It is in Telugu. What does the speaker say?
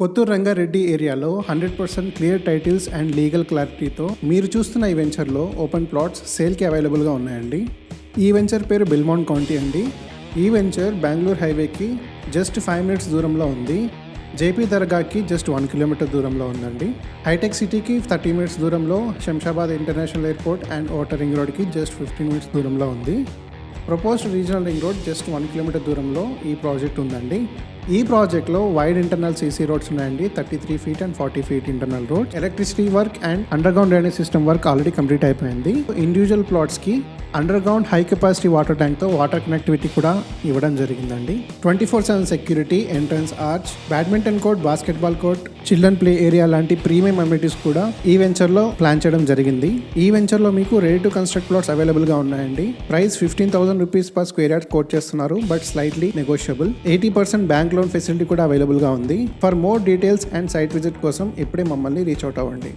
కొత్తూరు రంగారెడ్డి ఏరియాలో 100% క్లియర్ టైటిల్స్ అండ్ లీగల్ క్లారిటీతో మీరు చూస్తున్న ఈ వెంచర్లో ఓపెన్ ప్లాట్స్ సేల్కి అవైలబుల్గా ఉన్నాయండి. ఈ వెంచర్ పేరు బెల్మౌంట్ కౌంటీ అండి. ఈ వెంచర్ బెంగళూరు హైవేకి జస్ట్ 5 minutes దూరంలో ఉంది. జేపీ దర్గాకి జస్ట్ 1 kilometer దూరంలో ఉందండి. హైటెక్ సిటీకి 30 minutes దూరంలో, Shamshabad international airport and outer ring రోడ్కి జస్ట్ 15 minutes దూరంలో ఉంది. Proposed regional ring road just 1 kilometer దూరంలో ఈ ప్రాజెక్ట్ ఉందండి. ఈ ప్రాజెక్ట్లో వైడ్ ఇంటర్నల్ సీసీ రోడ్స్ ఉన్నాయండి. 33 feet and 40 feet internal road. Electricity work and under ground drainage system work already complete అయిపోయింది. ఇండివిజువల్ ప్లాట్స్కి under ground high capacity water ట్యాంక్తో వాటర్ కనెక్టివిటీ కూడా ఇవ్వడం జరిగిందండి. 24/7 security, entrance arch, badminton court, basketball court, children play area లాంటి ప్రీమియం అమ్యూనిటీస్ కూడా ఈ వెంచర్లో ప్లాన్ చేయడం జరిగింది. ఈ వెంచర్లో మీకు రెడీ టు కన్స్ట్రక్ట్ ప్లాట్స్ అవైలబుల్గా ఉన్నాయండి. Price 15,000 rupees per square yard quote చేస్తున్నారు, but slightly negotiable. 80% bank loan facility కూడా అవైలబుల్గా ఉంది. For more details and site visit కోసం ఇప్పుడే మమ్మల్ని రీచ్ అవుట్ అవ్వండి.